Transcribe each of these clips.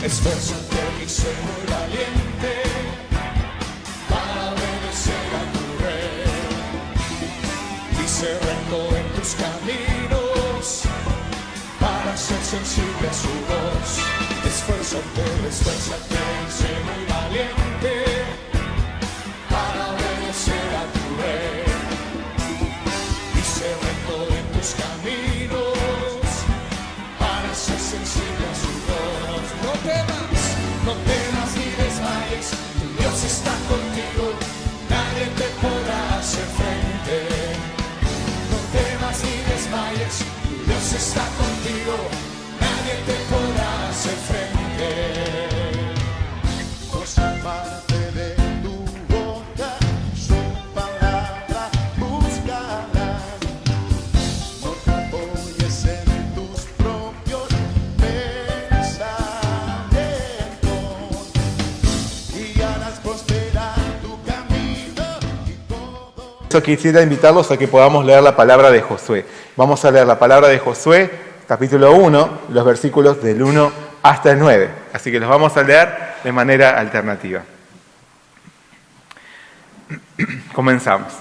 Esfuérzate y sé muy valiente para obedecer a tu rey. Y sé recto en tus caminos para ser sensible a su voz. Esfuérzate y sé muy valiente para obedecer a tu rey. Y sé recto en tus caminos para ser sensible a su voz. No temas ni desmayes, tu Dios está contigo, nadie te podrá hacer frente. No temas ni desmayes, tu Dios está contigo, nadie te podrá hacer frente. Cosa parte de tu boca, su palabra buscarás. No te apoyes en tus propios pensamientos y harás prosperar tu camino y todo. Yo quisiera invitarlos a que podamos leer la palabra de Josué. Vamos a leer la palabra de Josué, capítulo 1, los versículos del 1 hasta el 9. Así que los vamos a leer de manera alternativa. Comenzamos.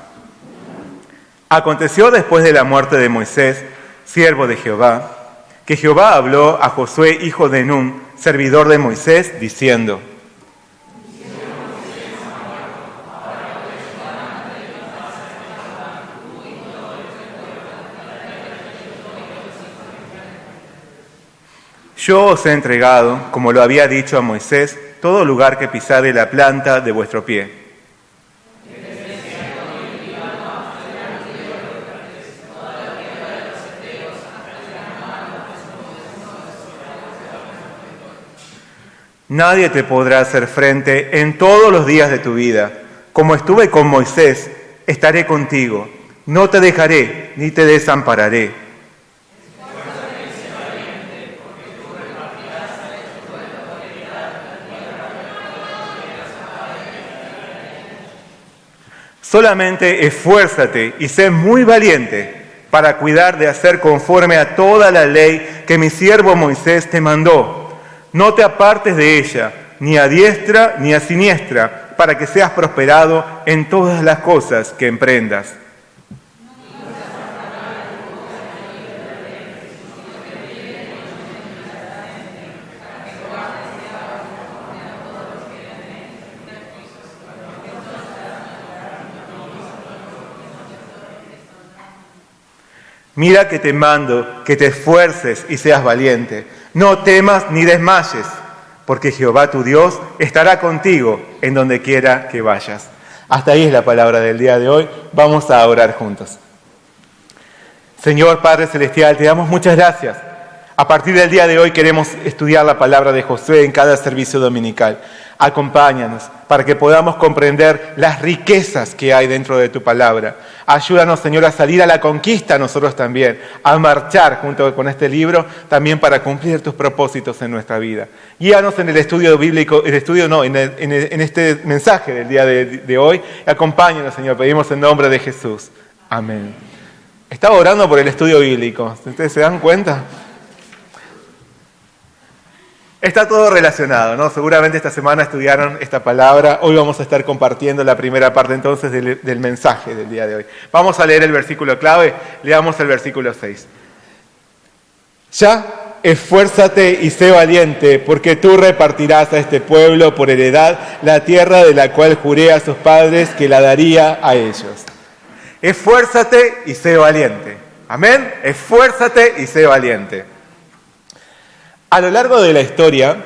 Aconteció después de la muerte de Moisés, siervo de Jehová, que Jehová habló a Josué, hijo de Nun, servidor de Moisés, diciendo: Yo os he entregado, como lo había dicho a Moisés, todo lugar que pisare la planta de vuestro pie. Nadie te podrá hacer frente en todos los días de tu vida. Como estuve con Moisés, estaré contigo. No te dejaré ni te desampararé. Solamente esfuérzate y sé muy valiente para cuidar de hacer conforme a toda la ley que mi siervo Moisés te mandó. No te apartes de ella, ni a diestra ni a siniestra, para que seas prosperado en todas las cosas que emprendas. Mira que te mando, que te esfuerces y seas valiente. No temas ni desmayes, porque Jehová tu Dios estará contigo en donde quiera que vayas. Hasta ahí es la palabra del día de hoy. Vamos a orar juntos. Señor Padre Celestial, te damos muchas gracias. A partir del día de hoy queremos estudiar la palabra de Josué en cada servicio dominical. Acompáñanos para que podamos comprender las riquezas que hay dentro de tu palabra. Ayúdanos, Señor, a salir a la conquista nosotros también, a marchar junto con este libro también para cumplir tus propósitos en nuestra vida. Guíanos en el estudio bíblico, en este mensaje del día de hoy. Acompáñanos, Señor, pedimos en nombre de Jesús. Amén. Estaba orando por el estudio bíblico. ¿Ustedes se dan cuenta? Está todo relacionado, ¿no? Seguramente esta semana estudiaron esta palabra. Hoy vamos a estar compartiendo la primera parte entonces del mensaje del día de hoy. Vamos a leer el versículo clave. Leamos el versículo 6. Ya, esfuérzate y sé valiente, porque tú repartirás a este pueblo por heredad la tierra de la cual juré a sus padres que la daría a ellos. Esfuérzate y sé valiente. Amén. Esfuérzate y sé valiente. A lo largo de la historia,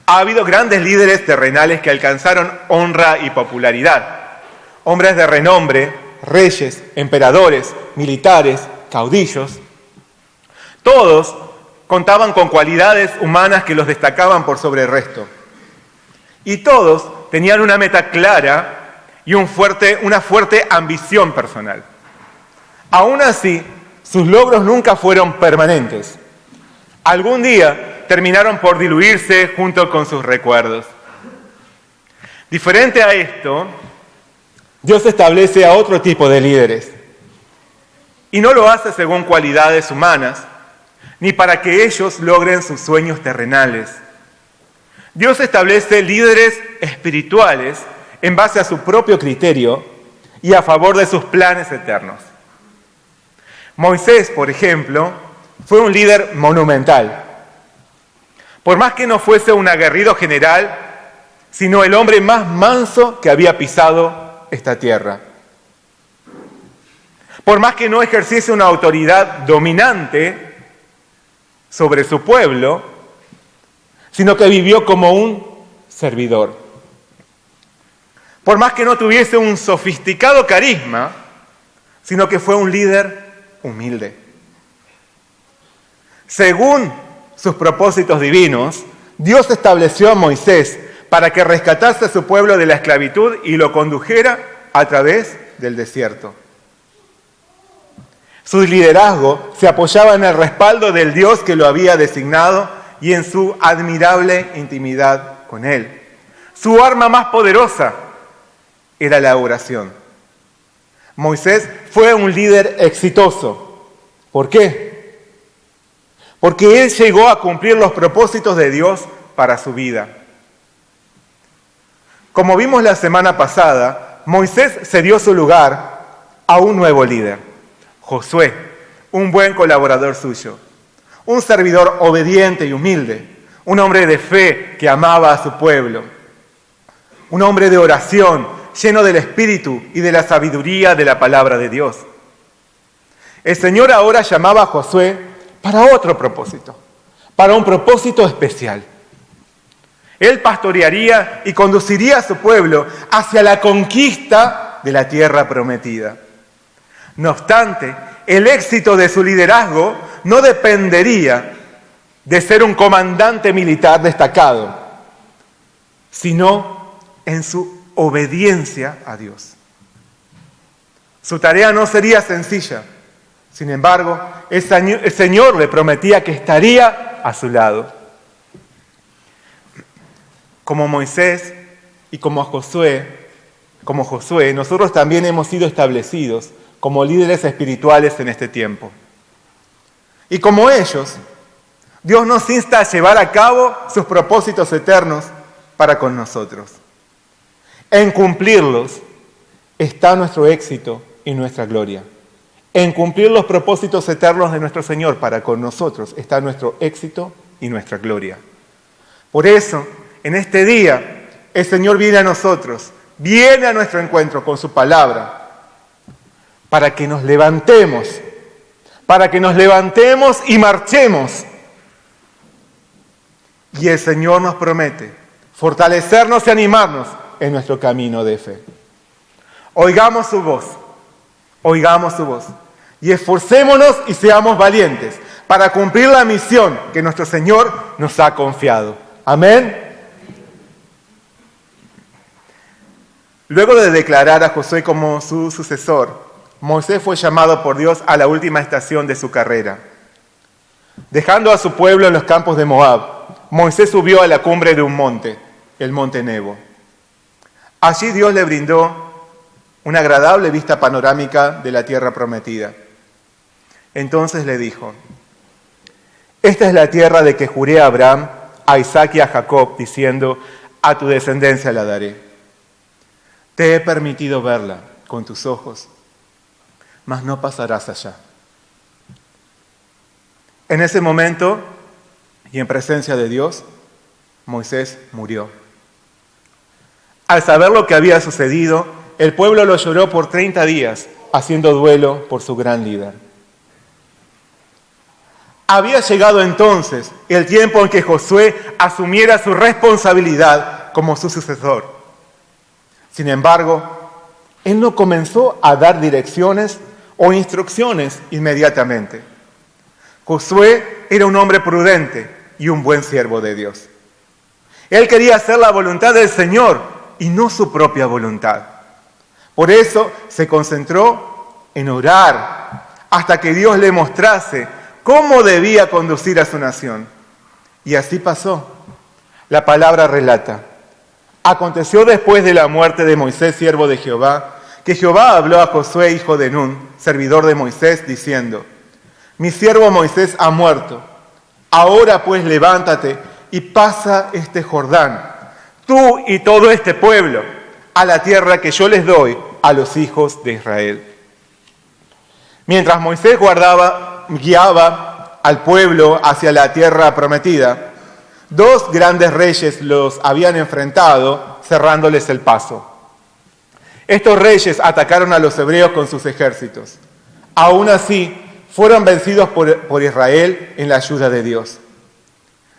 ha habido grandes líderes terrenales que alcanzaron honra y popularidad. Hombres de renombre, reyes, emperadores, militares, caudillos. Todos contaban con cualidades humanas que los destacaban por sobre el resto. Y todos tenían una meta clara y una fuerte ambición personal. Aún así, sus logros nunca fueron permanentes. Algún día terminaron por diluirse junto con sus recuerdos. Diferente a esto, Dios establece a otro tipo de líderes. Y no lo hace según cualidades humanas, ni para que ellos logren sus sueños terrenales. Dios establece líderes espirituales en base a su propio criterio y a favor de sus planes eternos. Moisés, por ejemplo, fue un líder monumental. Por más que no fuese un aguerrido general, sino el hombre más manso que había pisado esta tierra. Por más que no ejerciese una autoridad dominante sobre su pueblo, sino que vivió como un servidor. Por más que no tuviese un sofisticado carisma, sino que fue un líder humilde. Según sus propósitos divinos, Dios estableció a Moisés para que rescatase a su pueblo de la esclavitud y lo condujera a través del desierto. Su liderazgo se apoyaba en el respaldo del Dios que lo había designado y en su admirable intimidad con Él. Su arma más poderosa era la oración. Moisés fue un líder exitoso. ¿Por qué? Porque él llegó a cumplir los propósitos de Dios para su vida. Como vimos la semana pasada, Moisés cedió su lugar a un nuevo líder, Josué, un buen colaborador suyo, un servidor obediente y humilde, un hombre de fe que amaba a su pueblo, un hombre de oración lleno del Espíritu y de la sabiduría de la palabra de Dios. El Señor ahora llamaba a Josué para otro propósito, para un propósito especial. Él pastorearía y conduciría a su pueblo hacia la conquista de la tierra prometida. No obstante, el éxito de su liderazgo no dependería de ser un comandante militar destacado, sino en su obediencia a Dios. Su tarea no sería sencilla. Sin embargo, el Señor le prometía que estaría a su lado. Como Moisés y como Josué, nosotros también hemos sido establecidos como líderes espirituales en este tiempo. Y como ellos, Dios nos insta a llevar a cabo sus propósitos eternos para con nosotros. En cumplirlos está nuestro éxito y nuestra gloria. En cumplir los propósitos eternos de nuestro Señor para con nosotros está nuestro éxito y nuestra gloria. Por eso, en este día, el Señor viene a nosotros, viene a nuestro encuentro con su palabra, para que nos levantemos y marchemos. Y el Señor nos promete fortalecernos y animarnos en nuestro camino de fe. Oigamos su voz, y esforcémonos y seamos valientes para cumplir la misión que nuestro Señor nos ha confiado. Amén. Luego de declarar a Josué como su sucesor, Moisés fue llamado por Dios a la última estación de su carrera. Dejando a su pueblo en los campos de Moab, Moisés subió a la cumbre de un monte, el monte Nebo. Allí Dios le brindó una agradable vista panorámica de la tierra prometida. Entonces le dijo: esta es la tierra de que juré a Abraham, a Isaac y a Jacob, diciendo: a tu descendencia la daré. Te he permitido verla con tus ojos, mas no pasarás allá. En ese momento, y en presencia de Dios, Moisés murió. Al saber lo que había sucedido, el pueblo lo lloró por 30 días, haciendo duelo por su gran líder. Había llegado entonces el tiempo en que Josué asumiera su responsabilidad como su sucesor. Sin embargo, él no comenzó a dar direcciones o instrucciones inmediatamente. Josué era un hombre prudente y un buen siervo de Dios. Él quería hacer la voluntad del Señor y no su propia voluntad. Por eso se concentró en orar hasta que Dios le mostrase cómo debía conducir a su nación. Y así pasó. La palabra relata: aconteció después de la muerte de Moisés, siervo de Jehová, que Jehová habló a Josué, hijo de Nun, servidor de Moisés, diciendo: mi siervo Moisés ha muerto. Ahora pues levántate, y pasa este Jordán, tú y todo este pueblo, a la tierra que yo les doy a los hijos de Israel. Mientras Moisés guiaba al pueblo hacia la tierra prometida, 2 grandes reyes los habían enfrentado, cerrándoles el paso. Estos reyes atacaron a los hebreos con sus ejércitos. Aún así, fueron vencidos por Israel en la ayuda de Dios.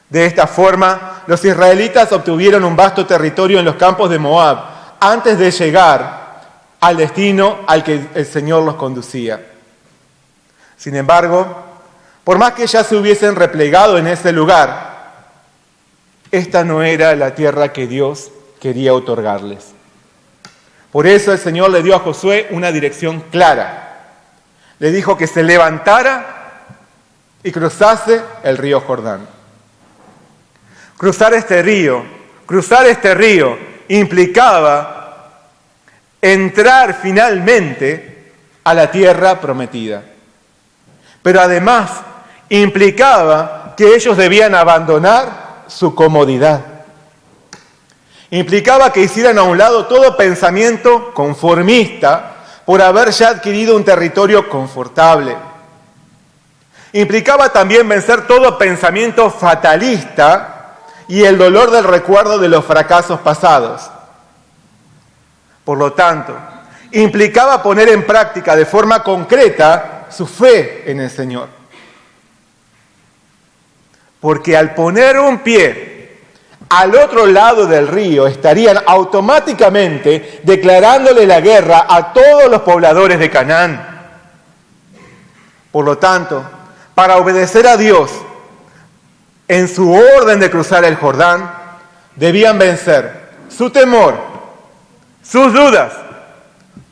De esta forma, los israelitas obtuvieron un vasto territorio en los campos de Moab antes de llegar al destino al que el Señor los conducía. Sin embargo, por más que ya se hubiesen replegado en ese lugar, esta no era la tierra que Dios quería otorgarles. Por eso el Señor le dio a Josué una dirección clara. Le dijo que se levantara y cruzase el río Jordán. Cruzar este río implicaba entrar finalmente a la tierra prometida. Pero además implicaba que ellos debían abandonar su comodidad. Implicaba que hicieran a un lado todo pensamiento conformista por haber ya adquirido un territorio confortable. Implicaba también vencer todo pensamiento fatalista y el dolor del recuerdo de los fracasos pasados. Por lo tanto, implicaba poner en práctica de forma concreta su fe en el Señor. Porque al poner un pie al otro lado del río, estarían automáticamente declarándole la guerra a todos los pobladores de Canaán. Por lo tanto, para obedecer a Dios en su orden de cruzar el Jordán, debían vencer su temor, sus dudas,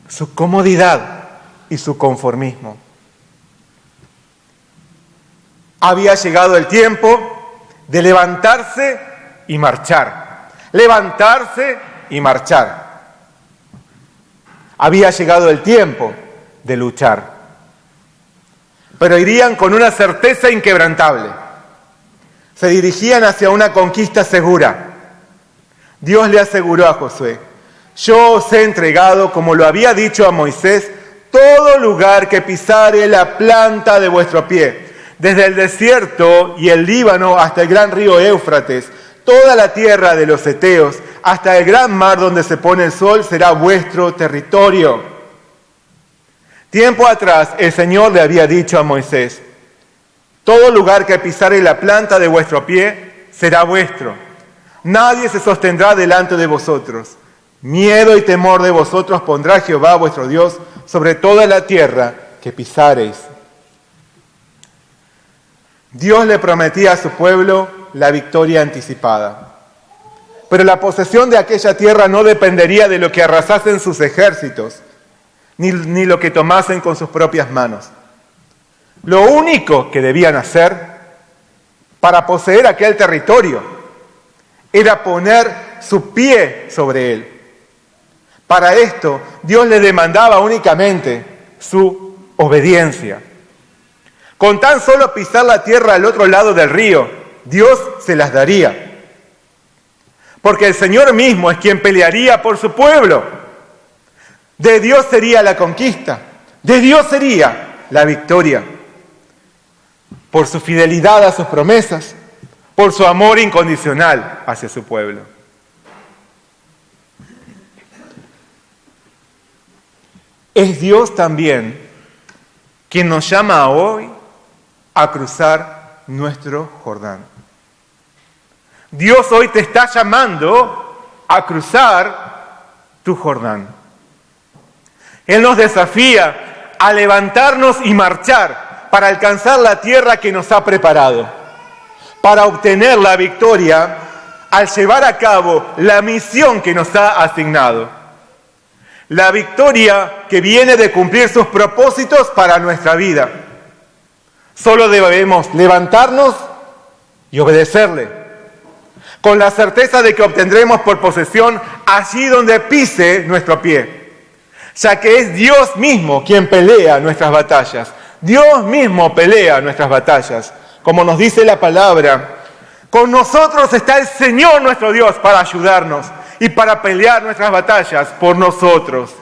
su comodidad y su conformismo. Había llegado el tiempo de levantarse y marchar. Levantarse y marchar. Había llegado el tiempo de luchar. Pero irían con una certeza inquebrantable. Se dirigían hacia una conquista segura. Dios le aseguró a Josué: yo os he entregado, como lo había dicho a Moisés, todo lugar que pisare la planta de vuestro pie, desde el desierto y el Líbano hasta el gran río Éufrates, toda la tierra de los heteos, hasta el gran mar donde se pone el sol, será vuestro territorio. Tiempo atrás el Señor le había dicho a Moisés: todo lugar que pisare la planta de vuestro pie será vuestro. Nadie se sostendrá delante de vosotros. Miedo y temor de vosotros pondrá Jehová vuestro Dios sobre toda la tierra que pisareis. Dios le prometía a su pueblo la victoria anticipada. Pero la posesión de aquella tierra no dependería de lo que arrasasen sus ejércitos, ni lo que tomasen con sus propias manos. Lo único que debían hacer para poseer aquel territorio era poner su pie sobre él. Para esto, Dios le demandaba únicamente su obediencia. Con tan solo pisar la tierra al otro lado del río, Dios se las daría. Porque el Señor mismo es quien pelearía por su pueblo. De Dios sería la conquista, de Dios sería la victoria. Por su fidelidad a sus promesas, por su amor incondicional hacia su pueblo. Es Dios también quien nos llama hoy a cruzar nuestro Jordán. Dios hoy te está llamando a cruzar tu Jordán. Él nos desafía a levantarnos y marchar para alcanzar la tierra que nos ha preparado, para obtener la victoria al llevar a cabo la misión que nos ha asignado. La victoria que viene de cumplir sus propósitos para nuestra vida. Solo debemos levantarnos y obedecerle, con la certeza de que obtendremos por posesión allí donde pise nuestro pie, ya que es Dios mismo quien pelea nuestras batallas. Dios mismo pelea nuestras batallas, como nos dice la palabra, Con nosotros está el Señor nuestro Dios para ayudarnos y para pelear nuestras batallas por nosotros.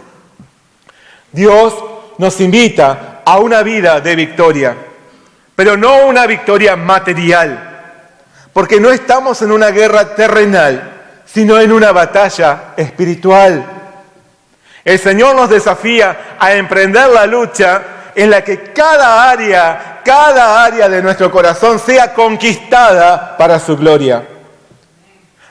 Dios nos invita a una vida de victoria, pero no una victoria material, porque no estamos en una guerra terrenal, sino en una batalla espiritual. El Señor nos desafía a emprender la lucha en la que cada área de nuestro corazón sea conquistada para su gloria.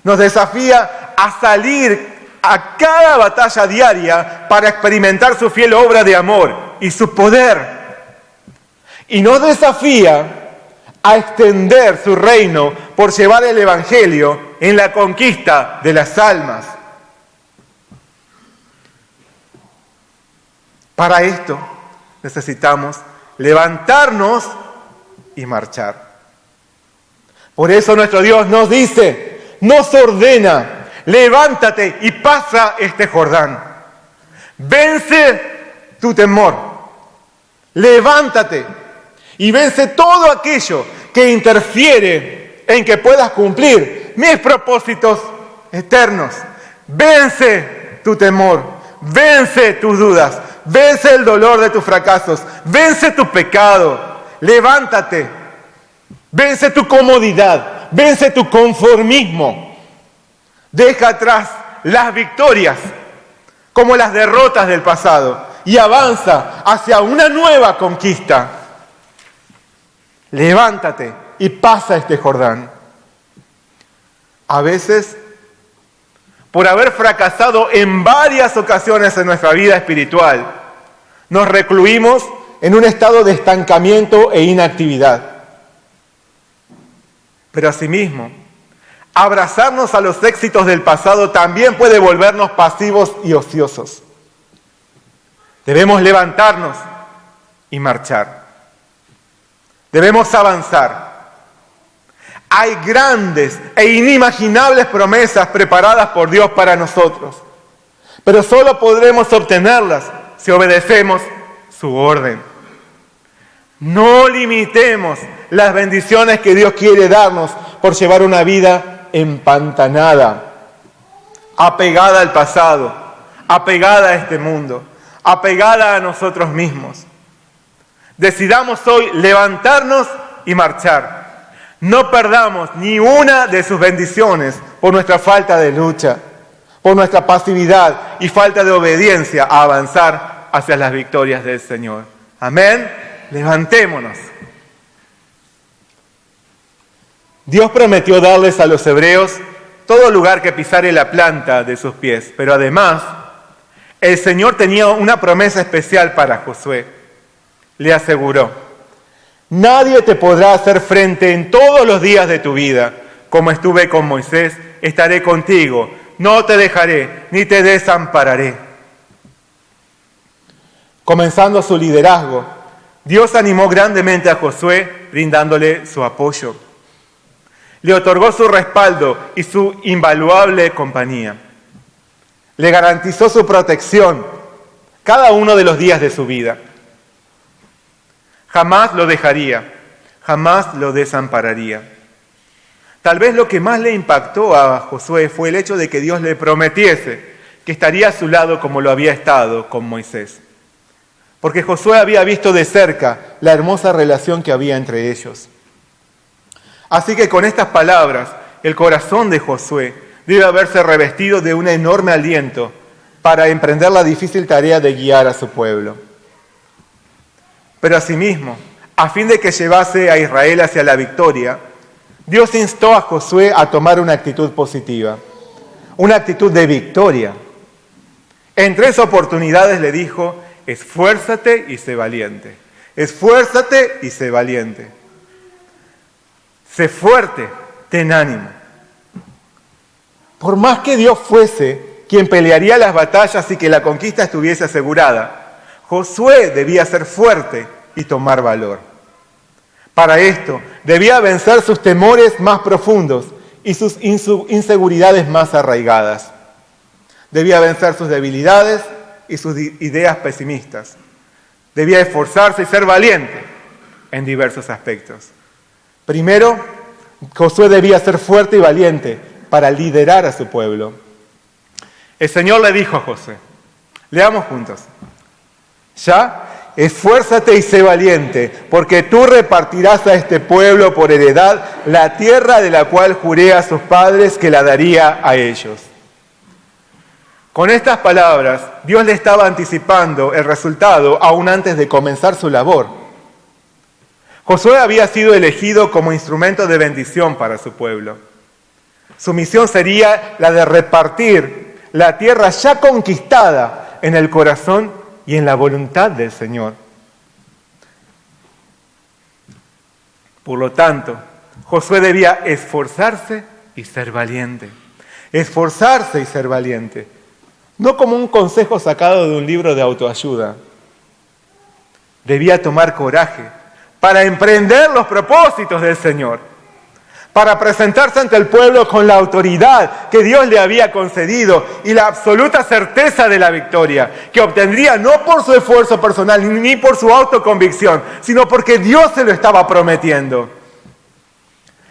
Nos desafía a salir a cada batalla diaria para experimentar su fiel obra de amor y su poder. Y nos desafía a extender su reino por llevar el Evangelio en la conquista de las almas. Para esto necesitamos levantarnos y marchar. Por eso nuestro Dios nos dice, nos ordena, levántate y pasa este Jordán. Vence tu temor. Levántate y vence todo aquello que interfiere en que puedas cumplir mis propósitos eternos. Vence tu temor, vence tus dudas, vence el dolor de tus fracasos, vence tu pecado. Levántate, vence tu comodidad, vence tu conformismo. Deja atrás las victorias como las derrotas del pasado y avanza hacia una nueva conquista. Levántate y pasa este Jordán. A veces, por haber fracasado en varias ocasiones en nuestra vida espiritual, nos recluimos en un estado de estancamiento e inactividad. Pero asimismo, abrazarnos a los éxitos del pasado también puede volvernos pasivos y ociosos. Debemos levantarnos y marchar. Debemos avanzar. Hay grandes e inimaginables promesas preparadas por Dios para nosotros, pero solo podremos obtenerlas si obedecemos su orden. No limitemos las bendiciones que Dios quiere darnos por llevar una vida empantanada, apegada al pasado, apegada a este mundo, apegada a nosotros mismos. Decidamos hoy levantarnos y marchar. No perdamos ni una de sus bendiciones por nuestra falta de lucha, por nuestra pasividad y falta de obediencia a avanzar hacia las victorias del Señor. Amén. Levantémonos. Dios prometió darles a los hebreos todo lugar que pisare la planta de sus pies, pero además el Señor tenía una promesa especial para Josué. Le aseguró: nadie te podrá hacer frente en todos los días de tu vida. Como estuve con Moisés, estaré contigo. No te dejaré ni te desampararé. Comenzando su liderazgo, Dios animó grandemente a Josué, brindándole su apoyo. Le otorgó su respaldo y su invaluable compañía. Le garantizó su protección cada uno de los días de su vida. Jamás lo dejaría, jamás lo desampararía. Tal vez lo que más le impactó a Josué fue el hecho de que Dios le prometiese que estaría a su lado como lo había estado con Moisés. Porque Josué había visto de cerca la hermosa relación que había entre ellos. Así que con estas palabras, el corazón de Josué debe haberse revestido de un enorme aliento para emprender la difícil tarea de guiar a su pueblo. Pero asimismo, a fin de que llevase a Israel hacia la victoria, Dios instó a Josué a tomar una actitud positiva, una actitud de victoria. En 3 oportunidades le dijo: esfuérzate y sé valiente. Esfuérzate y sé valiente. Sé fuerte, ten ánimo. Por más que Dios fuese quien pelearía las batallas y que la conquista estuviese asegurada, Josué debía ser fuerte y tomar valor. Para esto, debía vencer sus temores más profundos y sus inseguridades más arraigadas. Debía vencer sus debilidades y sus ideas pesimistas. Debía esforzarse y ser valiente en diversos aspectos. Primero, Josué debía ser fuerte y valiente para liderar a su pueblo. El Señor le dijo a Josué, leamos juntos, ya, esfuérzate y sé valiente, porque tú repartirás a este pueblo por heredad la tierra de la cual juré a sus padres que la daría a ellos. Con estas palabras, Dios le estaba anticipando el resultado aún antes de comenzar su labor. Josué había sido elegido como instrumento de bendición para su pueblo. Su misión sería la de repartir la tierra ya conquistada en el corazón y en la voluntad del Señor. Por lo tanto, Josué debía esforzarse y ser valiente. Esforzarse y ser valiente. No como un consejo sacado de un libro de autoayuda. Debía tomar coraje para emprender los propósitos del Señor, para presentarse ante el pueblo con la autoridad que Dios le había concedido y la absoluta certeza de la victoria, que obtendría no por su esfuerzo personal ni por su autoconvicción, sino porque Dios se lo estaba prometiendo.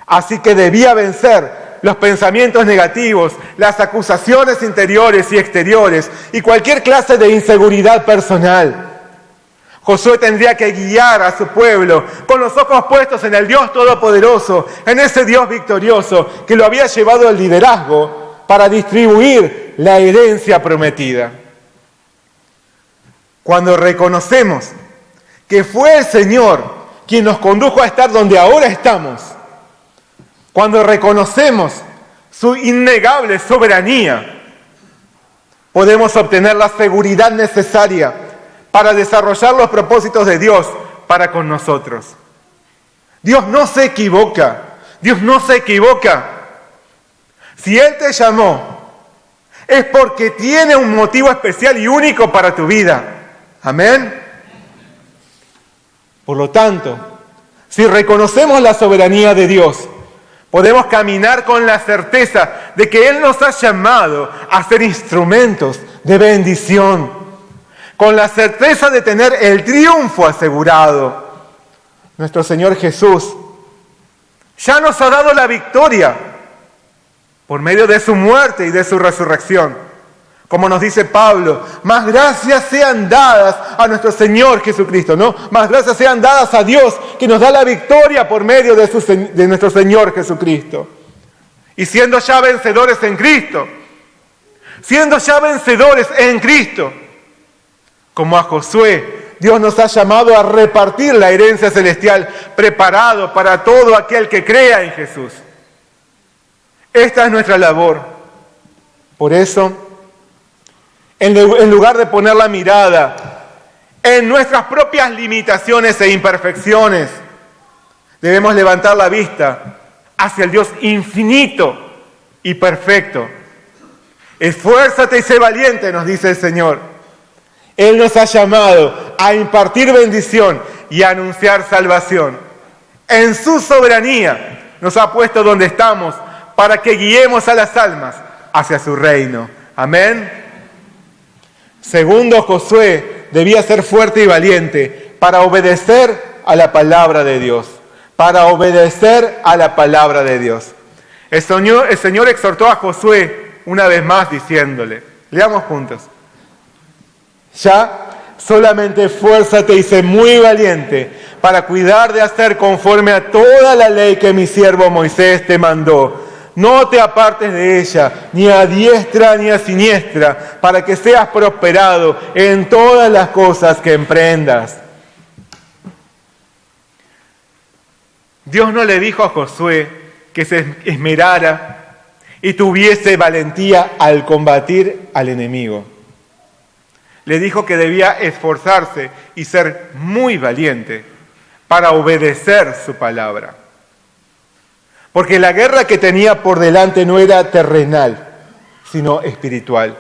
Así que debía vencer los pensamientos negativos, las acusaciones interiores y exteriores y cualquier clase de inseguridad personal. Josué tendría que guiar a su pueblo con los ojos puestos en el Dios Todopoderoso, en ese Dios victorioso que lo había llevado al liderazgo para distribuir la herencia prometida. Cuando reconocemos que fue el Señor quien nos condujo a estar donde ahora estamos, cuando reconocemos su innegable soberanía, podemos obtener la seguridad necesaria para desarrollar los propósitos de Dios para con nosotros. Dios no se equivoca. Dios no se equivoca. Si Él te llamó, es porque tiene un motivo especial y único para tu vida. Amén. Por lo tanto, si reconocemos la soberanía de Dios, podemos caminar con la certeza de que Él nos ha llamado a ser instrumentos de bendición, con la certeza de tener el triunfo asegurado. Nuestro Señor Jesús ya nos ha dado la victoria por medio de su muerte y de su resurrección. Como nos dice Pablo, más gracias sean dadas a nuestro Señor Jesucristo, ¿no? Más gracias sean dadas a Dios que nos da la victoria por medio de nuestro Señor Jesucristo. Y siendo ya vencedores en Cristo, como a Josué, Dios nos ha llamado a repartir la herencia celestial preparado para todo aquel que crea en Jesús. Esta es nuestra labor. Por eso, en lugar de poner la mirada en nuestras propias limitaciones e imperfecciones, debemos levantar la vista hacia el Dios infinito y perfecto. Esfuérzate y sé valiente, nos dice el Señor. Él nos ha llamado a impartir bendición y a anunciar salvación. En su soberanía nos ha puesto donde estamos para que guiemos a las almas hacia su reino. Amén. Segundo, Josué debía ser fuerte y valiente para obedecer a la palabra de Dios. Para obedecer a la palabra de Dios. El Señor exhortó a Josué una vez más diciéndole, leamos juntos. Ya, solamente esfuérzate y sé muy valiente para cuidar de hacer conforme a toda la ley que mi siervo Moisés te mandó. No te apartes de ella, ni a diestra ni a siniestra, para que seas prosperado en todas las cosas que emprendas. Dios no le dijo a Josué que se esmerara y tuviese valentía al combatir al enemigo. Le dijo que debía esforzarse y ser muy valiente para obedecer su palabra. Porque la guerra que tenía por delante no era terrenal, sino espiritual.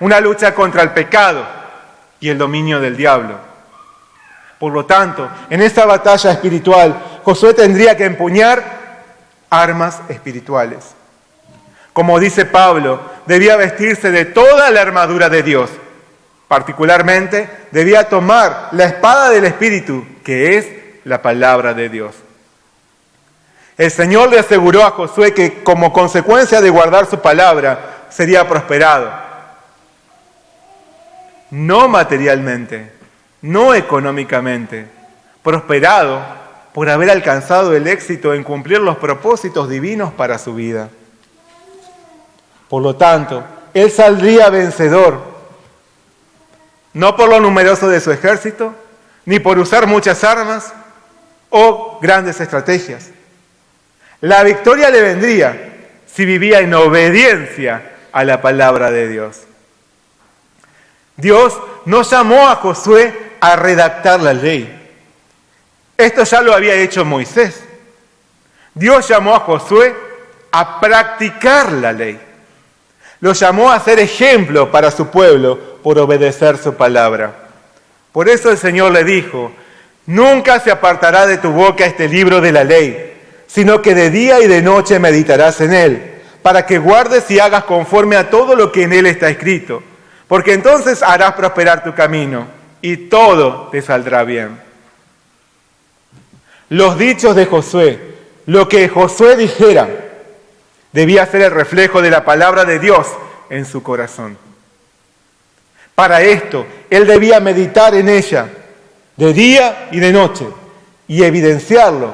Una lucha contra el pecado y el dominio del diablo. Por lo tanto, en esta batalla espiritual, Josué tendría que empuñar armas espirituales. Como dice Pablo, debía vestirse de toda la armadura de Dios. Particularmente, debía tomar la espada del Espíritu, que es la palabra de Dios. El Señor le aseguró a Josué que como consecuencia de guardar su palabra, sería prosperado. No materialmente, no económicamente, prosperado por haber alcanzado el éxito en cumplir los propósitos divinos para su vida. Por lo tanto, él saldría vencedor, no por lo numeroso de su ejército, ni por usar muchas armas o grandes estrategias. La victoria le vendría si vivía en obediencia a la palabra de Dios. Dios no llamó a Josué a redactar la ley. Esto ya lo había hecho Moisés. Dios llamó a Josué a practicar la ley. Lo llamó a ser ejemplo para su pueblo por obedecer su palabra. Por eso el Señor le dijo: nunca se apartará de tu boca este libro de la ley, sino que de día y de noche meditarás en él, para que guardes y hagas conforme a todo lo que en él está escrito, porque entonces harás prosperar tu camino y todo te saldrá bien. Los dichos de Josué, lo que Josué dijera, debía ser el reflejo de la palabra de Dios en su corazón. Para esto, él debía meditar en ella de día y de noche y evidenciarlo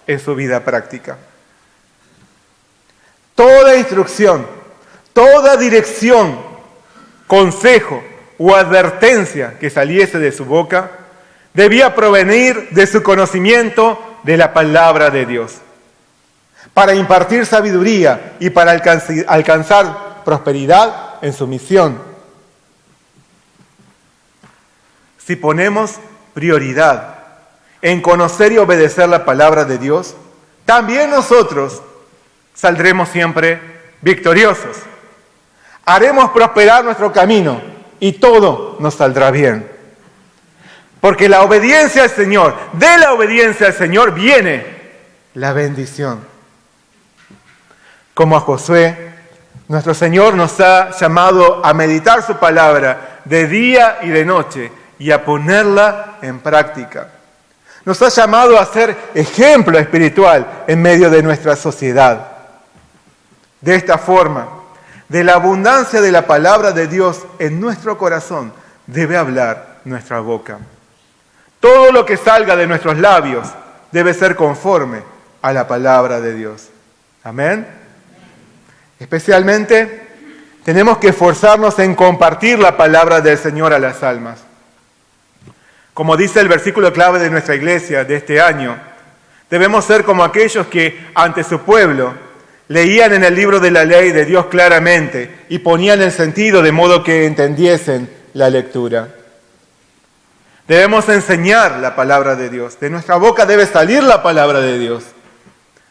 en su vida práctica. Toda instrucción, toda dirección, consejo o advertencia que saliese de su boca debía provenir de su conocimiento de la palabra de Dios, para impartir sabiduría y para alcanzar prosperidad en su misión. Si ponemos prioridad en conocer y obedecer la palabra de Dios, también nosotros saldremos siempre victoriosos. Haremos prosperar nuestro camino y todo nos saldrá bien. Porque la obediencia al Señor, de la obediencia al Señor viene la bendición. Como a Josué, nuestro Señor nos ha llamado a meditar su palabra de día y de noche y a ponerla en práctica. Nos ha llamado a ser ejemplo espiritual en medio de nuestra sociedad. De esta forma, de la abundancia de la palabra de Dios en nuestro corazón debe hablar nuestra boca. Todo lo que salga de nuestros labios debe ser conforme a la palabra de Dios. Amén. Especialmente, tenemos que esforzarnos en compartir la palabra del Señor a las almas. Como dice el versículo clave de nuestra iglesia de este año, debemos ser como aquellos que, ante su pueblo, leían en el libro de la ley de Dios claramente y ponían el sentido de modo que entendiesen la lectura. Debemos enseñar la palabra de Dios. De nuestra boca debe salir la palabra de Dios.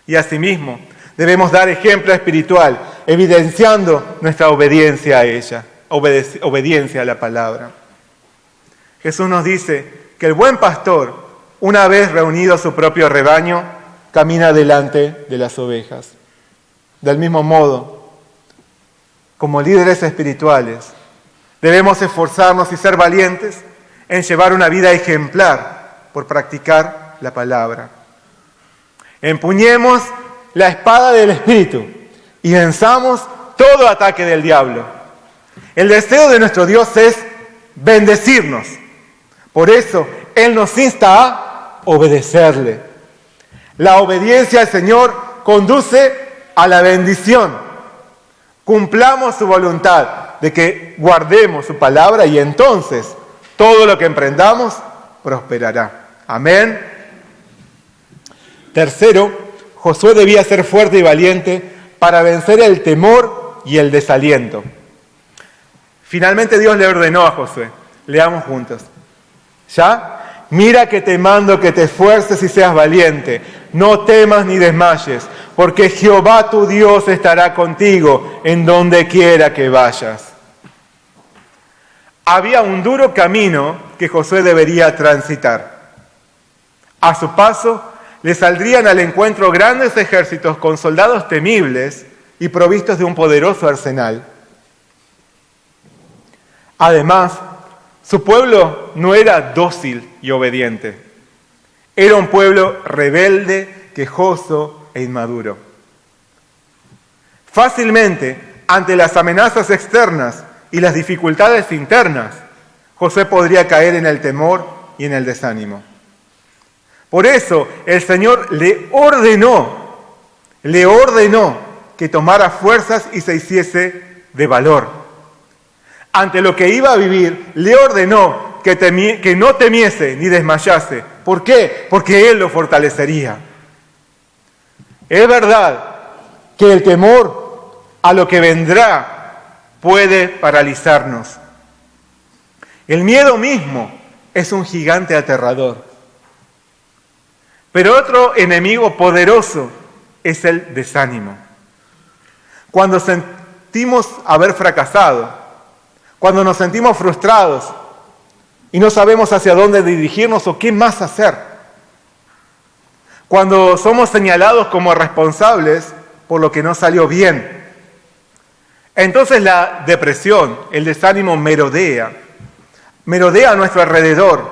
Y asimismo, debemos dar ejemplo espiritual, evidenciando nuestra obediencia a ella, obediencia a la palabra. Jesús nos dice que el buen pastor, una vez reunido a su propio rebaño, camina delante de las ovejas. Del mismo modo, como líderes espirituales, debemos esforzarnos y ser valientes en llevar una vida ejemplar por practicar la palabra. Empuñemos la espada del Espíritu y venzamos todo ataque del diablo. El deseo de nuestro Dios es bendecirnos. Por eso, Él nos insta a obedecerle. La obediencia al Señor conduce a la bendición. Cumplamos su voluntad de que guardemos su palabra y entonces todo lo que emprendamos prosperará. Amén. Tercero, Josué debía ser fuerte y valiente para vencer el temor y el desaliento. Finalmente Dios le ordenó a Josué. Leamos juntos. ¿Ya? Mira que te mando que te esfuerces y seas valiente. No temas ni desmayes, porque Jehová tu Dios estará contigo en donde quiera que vayas. Había un duro camino que Josué debería transitar. A su paso, le saldrían al encuentro grandes ejércitos con soldados temibles y provistos de un poderoso arsenal. Además, su pueblo no era dócil y obediente. Era un pueblo rebelde, quejoso, e inmaduro. Fácilmente, ante las amenazas externas y las dificultades internas, José podría caer en el temor y en el desánimo. Por eso el Señor le ordenó que tomara fuerzas y se hiciese de valor. Ante lo que iba a vivir, le ordenó que no temiese ni desmayase. ¿Por qué? Porque Él lo fortalecería. Es verdad que el temor a lo que vendrá puede paralizarnos. El miedo mismo es un gigante aterrador. Pero otro enemigo poderoso es el desánimo. Cuando sentimos haber fracasado, cuando nos sentimos frustrados y no sabemos hacia dónde dirigirnos o qué más hacer, cuando somos señalados como responsables por lo que no salió bien, entonces la depresión, el desánimo merodea a nuestro alrededor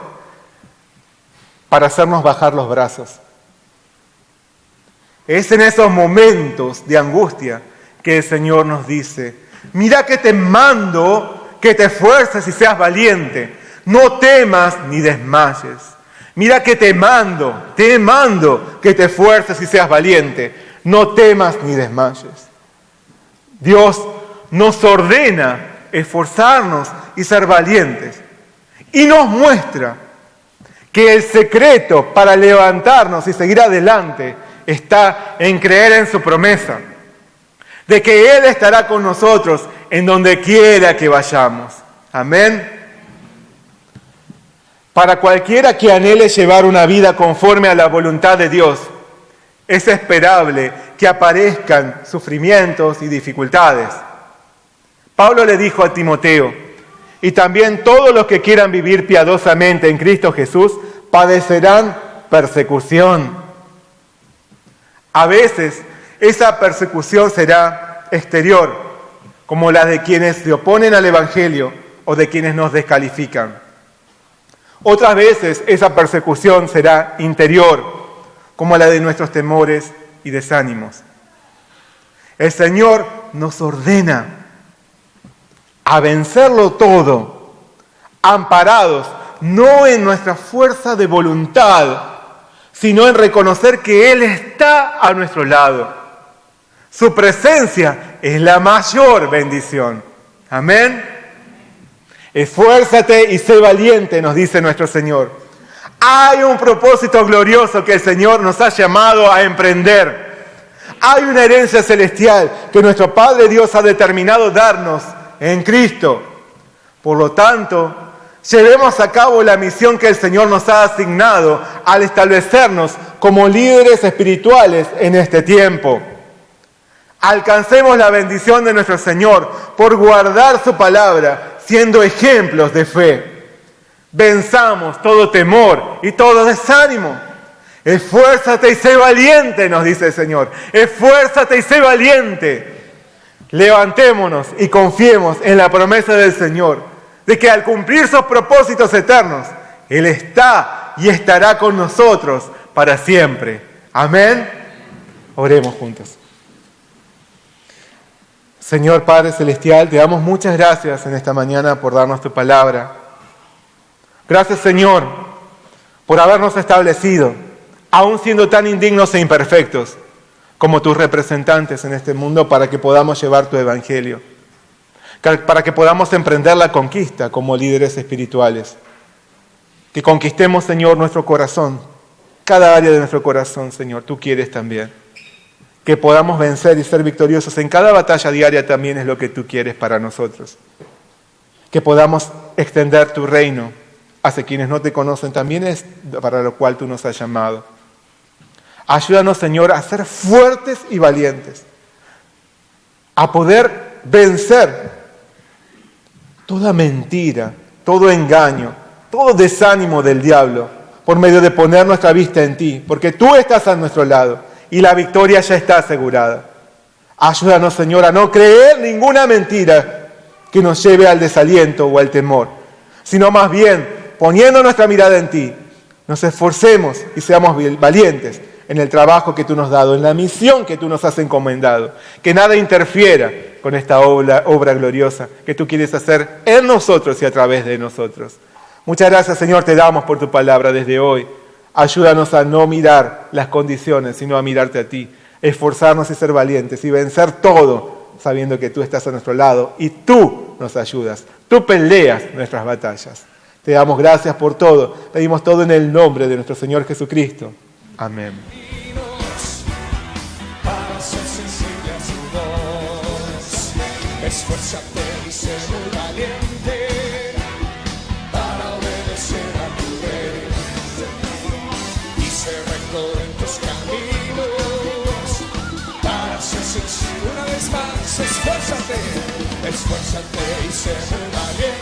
para hacernos bajar los brazos. Es en esos momentos de angustia que el Señor nos dice: mira que te mando que te esfuerces y seas valiente, no temas ni desmayes. Mira que te mando que te esfuerces y seas valiente, no temas ni desmayes. Dios nos ordena esforzarnos y ser valientes, y nos muestra que el secreto para levantarnos y seguir adelante está en creer en su promesa, de que Él estará con nosotros en donde quiera que vayamos. Amén. Para cualquiera que anhele llevar una vida conforme a la voluntad de Dios, es esperable que aparezcan sufrimientos y dificultades. Pablo le dijo a Timoteo: y también todos los que quieran vivir piadosamente en Cristo Jesús padecerán persecución. A veces esa persecución será exterior, como la de quienes se oponen al Evangelio o de quienes nos descalifican. Otras veces esa persecución será interior, como la de nuestros temores y desánimos. El Señor nos ordena a vencerlo todo, amparados no en nuestra fuerza de voluntad, sino en reconocer que Él está a nuestro lado. Su presencia es la mayor bendición. Amén. Esfuérzate y sé valiente, nos dice nuestro Señor. Hay un propósito glorioso que el Señor nos ha llamado a emprender. Hay una herencia celestial que nuestro Padre Dios ha determinado darnos en Cristo. Por lo tanto, llevemos a cabo la misión que el Señor nos ha asignado al establecernos como líderes espirituales en este tiempo. Alcancemos la bendición de nuestro Señor por guardar su palabra, siendo ejemplos de fe. Venzamos todo temor y todo desánimo. Esfuérzate y sé valiente, nos dice el Señor. Esfuérzate y sé valiente. Levantémonos y confiemos en la promesa del Señor, de que al cumplir sus propósitos eternos, Él está y estará con nosotros para siempre. Amén. Oremos juntos. Señor Padre Celestial, te damos muchas gracias en esta mañana por darnos tu palabra. Gracias, Señor, por habernos establecido, aún siendo tan indignos e imperfectos, como tus representantes en este mundo, para que podamos llevar tu evangelio, para que podamos emprender la conquista como líderes espirituales. Que conquistemos, Señor, nuestro corazón, cada área de nuestro corazón, Señor, tú quieres también. Que podamos vencer y ser victoriosos en cada batalla diaria también es lo que tú quieres para nosotros. Que podamos extender tu reino hacia quienes no te conocen, también es para lo cual tú nos has llamado. Ayúdanos, Señor, a ser fuertes y valientes, a poder vencer toda mentira, todo engaño, todo desánimo del diablo, por medio de poner nuestra vista en ti, porque tú estás a nuestro lado. Y la victoria ya está asegurada. Ayúdanos, Señor, a no creer ninguna mentira que nos lleve al desaliento o al temor, sino más bien, poniendo nuestra mirada en ti, nos esforcemos y seamos valientes en el trabajo que tú nos has dado, en la misión que tú nos has encomendado. Que nada interfiera con esta obra gloriosa que tú quieres hacer en nosotros y a través de nosotros. Muchas gracias, Señor, te damos por tu palabra desde hoy. Ayúdanos a no mirar las condiciones, sino a mirarte a ti. Esforzarnos y ser valientes y vencer todo, sabiendo que tú estás a nuestro lado y tú nos ayudas. Tú peleas nuestras batallas. Te damos gracias por todo. Pedimos todo en el nombre de nuestro Señor Jesucristo. Amén. Para ser sensible a su voz, esfuérzate y sé muy valiente para obedecer a tu rey y ser recto en tus caminos. Para ser sensible una vez más, esfuérzate y sé muy valiente.